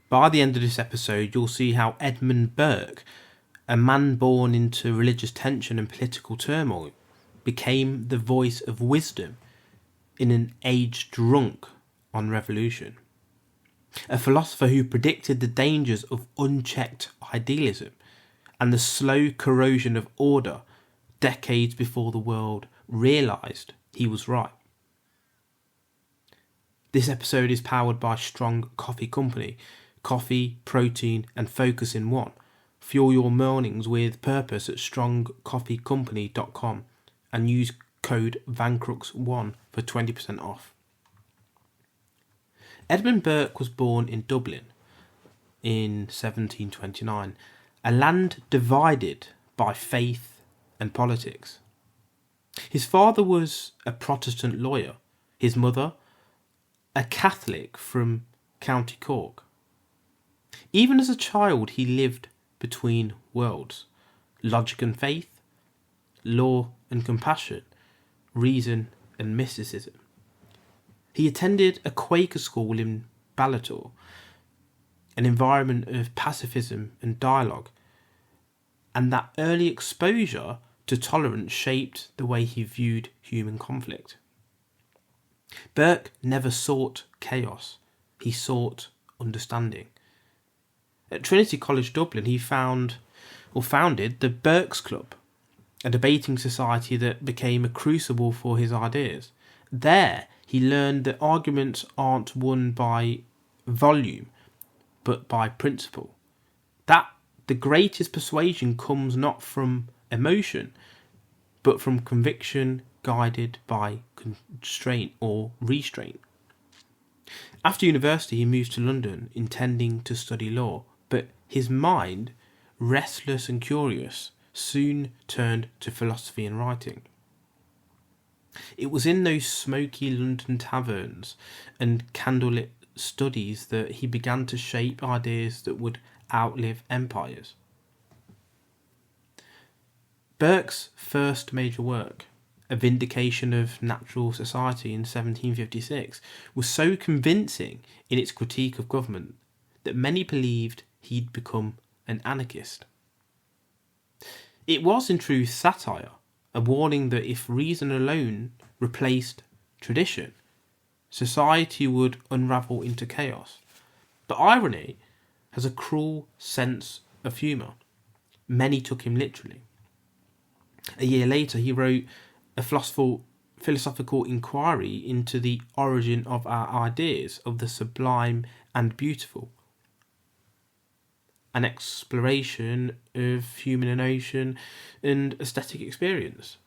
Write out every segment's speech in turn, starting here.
By the end of this episode, you'll see how Edmund Burke, a man born into religious tension and political turmoil, became the voice of wisdom in an age drunk on revolution. A philosopher who predicted the dangers of unchecked idealism and the slow corrosion of order decades before the world realised he was right. This episode is powered by Strong Coffee Company. Coffee, protein and focus in one. Fuel your mornings with purpose at strongcoffeecompany.com and use code Vancrux1 for 20% off. Edmund Burke was born in Dublin in 1729, a land divided by faith and politics. His father was a Protestant lawyer, his mother a Catholic from County Cork. Even as a child, he lived between worlds: logic and faith, law and compassion, reason and mysticism. He attended a Quaker school in Ballator, an environment of pacifism and dialogue, and that early exposure to tolerance shaped the way he viewed human conflict. Burke never sought chaos, he sought understanding. At Trinity College Dublin, he founded the Burke's Club, a debating society that became a crucible for his ideas. There, he learned that arguments aren't won by volume, but by principle. That the greatest persuasion comes not from emotion, but from conviction guided by constraint or restraint. After university, he moved to London, intending to study law, but his mind, restless and curious, soon turned to philosophy and writing. It was in those smoky London taverns and candlelit studies that he began to shape ideas that would outlive empires. Burke's first major work, A Vindication of Natural Society in 1756, was so convincing in its critique of government that many believed he'd become an anarchist. It was in truth satire, a warning that if reason alone replaced tradition, society would unravel into chaos. But irony has a cruel sense of humour. Many took him literally. A year later, he wrote a philosophical inquiry into the origin of our ideas of the sublime and beautiful, an exploration of human emotion and aesthetic experience.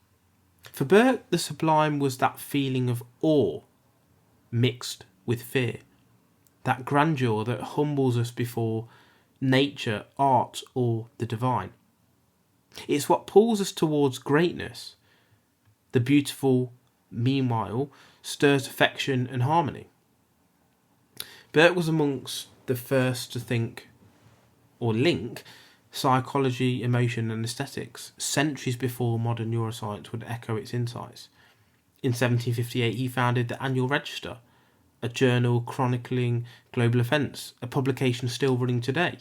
For Burke, the sublime was that feeling of awe mixed with fear, that grandeur that humbles us before nature, art, or the divine. It's what pulls us towards greatness. The beautiful, meanwhile, stirs affection and harmony. Burke was amongst the first to think or link psychology, emotion and aesthetics, centuries before modern neuroscience would echo its insights. In 1758, he founded the Annual Register, a journal chronicling global events, a publication still running today.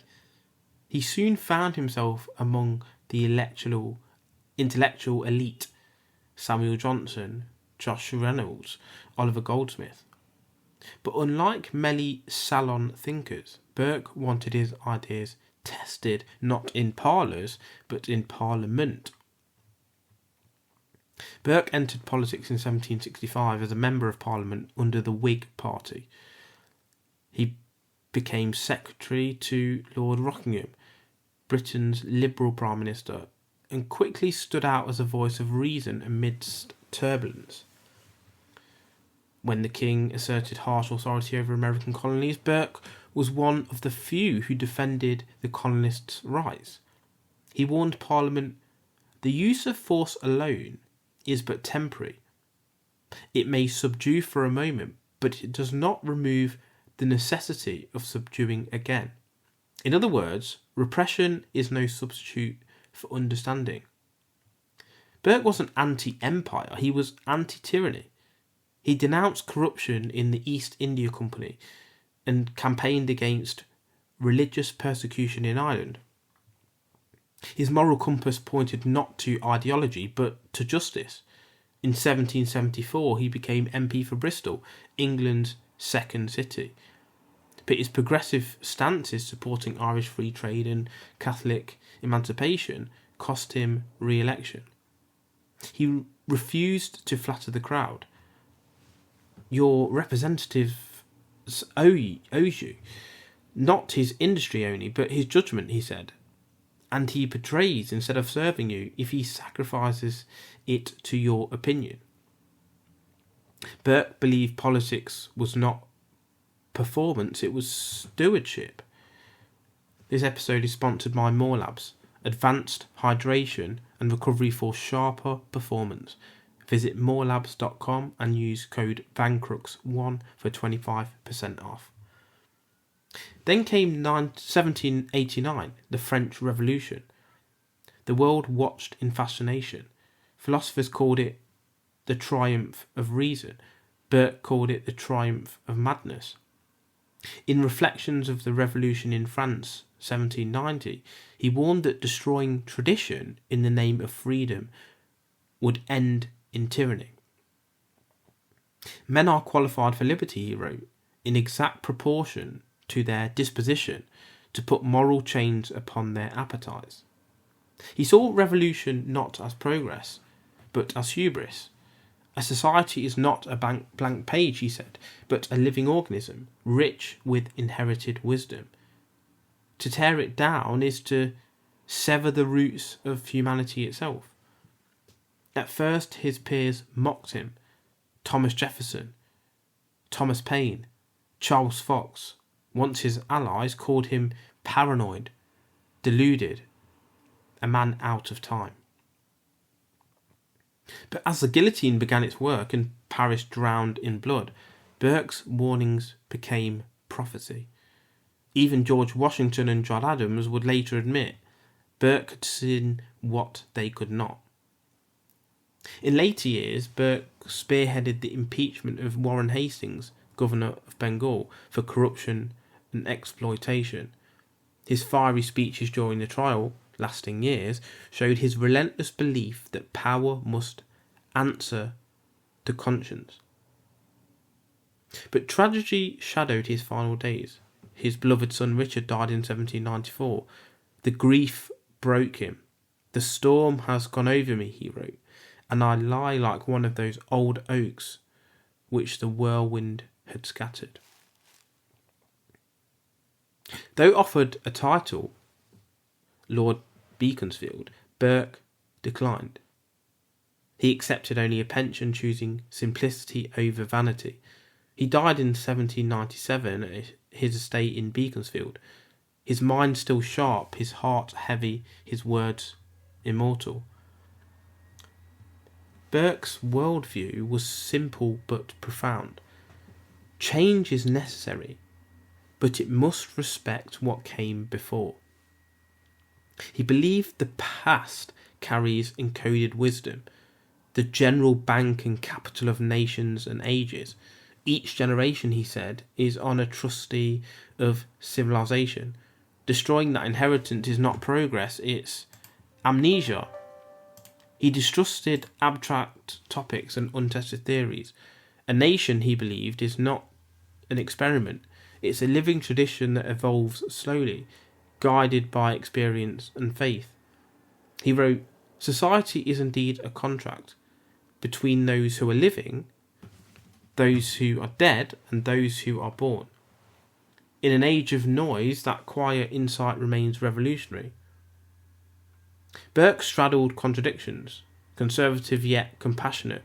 He soon found himself among the intellectual elite: Samuel Johnson, Josh Reynolds, Oliver Goldsmith. But unlike many salon thinkers, Burke wanted his ideas tested not in parlours, but in Parliament. Burke entered politics in 1765 as a Member of Parliament under the Whig Party. He became secretary to Lord Rockingham, Britain's Liberal Prime Minister, and quickly stood out as a voice of reason amidst turbulence. When the King asserted harsh authority over American colonies, Burke was one of the few who defended the colonists' rights. He warned Parliament, "The use of force alone is but temporary. It may subdue for a moment, but it does not remove the necessity of subduing again. In other words, repression is no substitute for understanding." Burke wasn't anti-empire, he was anti-tyranny. He denounced corruption in the East India Company and campaigned against religious persecution in Ireland. His moral compass pointed not to ideology but to justice. In 1774 he became MP for Bristol, England's second city. But his progressive stances supporting Irish free trade and Catholic emancipation cost him re-election. He refused to flatter the crowd. Your representative owes you, not his industry only, but his judgment, he said. And he betrays instead of serving you if he sacrifices it to your opinion. Burke believed politics was not performance, it was stewardship. This episode is sponsored by More Labs, advanced hydration and recovery for sharper performance. Visit morelabs.com and use code Vancrux1 for 25% off. Then came 1789, the French Revolution. The world watched in fascination. Philosophers called it the triumph of reason. Burke called it the triumph of madness. In Reflections of the Revolution in France, 1790, he warned that destroying tradition in the name of freedom would end in tyranny. Men are qualified for liberty, he wrote, in exact proportion to their disposition to put moral chains upon their appetites. He saw revolution not as progress, but as hubris. A society is not a blank page, he said, but a living organism, rich with inherited wisdom. To tear it down is to sever the roots of humanity itself. At first his peers mocked him. Thomas Jefferson, Thomas Paine, Charles Fox, once his allies, called him paranoid, deluded, a man out of time. But as the guillotine began its work and Paris drowned in blood, Burke's warnings became prophecy. Even George Washington and John Adams would later admit Burke had seen what they could not. In later years, Burke spearheaded the impeachment of Warren Hastings, governor of Bengal, for corruption and exploitation. His fiery speeches during the trial, lasting years, showed his relentless belief that power must answer to conscience. But tragedy shadowed his final days. His beloved son Richard died in 1794. The grief broke him. "The storm has gone over me," he wrote, "and I lie like one of those old oaks which the whirlwind had scattered." Though offered a title, Lord Beaconsfield, Burke declined. He accepted only a pension, choosing simplicity over vanity. He died in 1797 at his estate in Beaconsfield, his mind still sharp, his heart heavy, his words immortal. Burke's worldview was simple but profound. Change is necessary, but it must respect what came before. He believed the past carries encoded wisdom, the general bank and capital of nations and ages. Each generation, he said, is on a trustee of civilization. Destroying that inheritance is not progress, it's amnesia. He distrusted abstract topics and untested theories. A nation, he believed, is not an experiment. It's a living tradition that evolves slowly, guided by experience and faith. He wrote, "Society is indeed a contract between those who are living, those who are dead, and those who are born. In an age of noise, that quiet insight remains revolutionary." Burke straddled contradictions, conservative yet compassionate,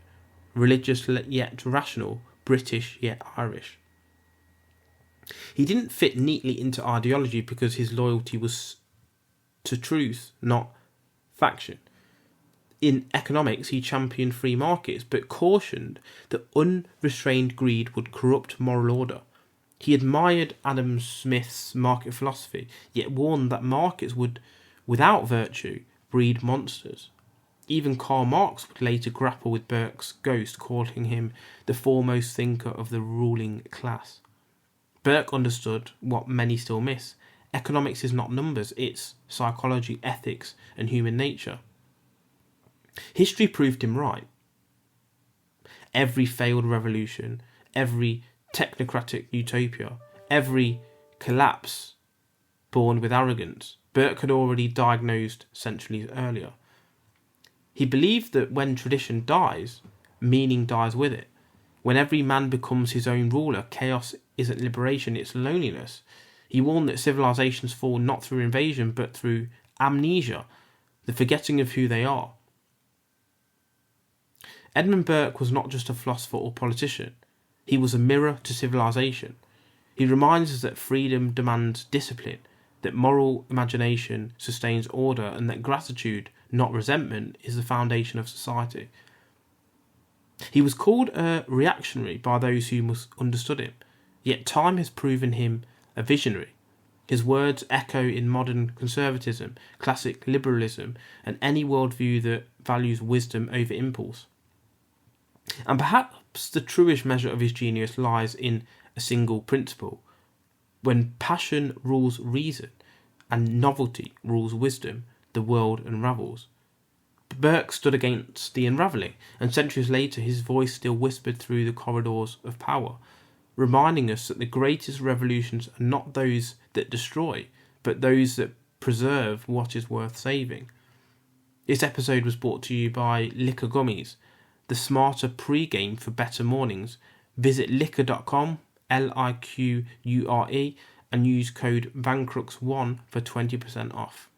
religious yet rational, British yet Irish. He didn't fit neatly into ideology because his loyalty was to truth, not faction. In economics, he championed free markets, but cautioned that unrestrained greed would corrupt moral order. He admired Adam Smith's market philosophy, yet warned that markets would, without virtue, breed monsters. Even Karl Marx would later grapple with Burke's ghost, calling him the foremost thinker of the ruling class. Burke understood what many still miss: economics is not numbers, it's psychology, ethics, and human nature. History proved him right. Every failed revolution, every technocratic utopia, every collapse born with arrogance, Burke had already diagnosed centuries earlier. He believed that when tradition dies, meaning dies with it. When every man becomes his own ruler, chaos isn't liberation, it's loneliness. He warned that civilizations fall not through invasion, but through amnesia, the forgetting of who they are. Edmund Burke was not just a philosopher or politician. He was a mirror to civilization. He reminds us that freedom demands discipline, that moral imagination sustains order, and that gratitude, not resentment, is the foundation of society. He was called a reactionary by those who understood him, yet time has proven him a visionary. His words echo in modern conservatism, classic liberalism, and any worldview that values wisdom over impulse. And perhaps the truest measure of his genius lies in a single principle. When passion rules reason and novelty rules wisdom, the world unravels. Burke stood against the unravelling, and centuries later his voice still whispered through the corridors of power, reminding us that the greatest revolutions are not those that destroy, but those that preserve what is worth saving. This episode was brought to you by Liquor Gummies, the smarter pre-game for better mornings. Visit liquor.com, Liqure, and use code Vancrux1 for 20% off.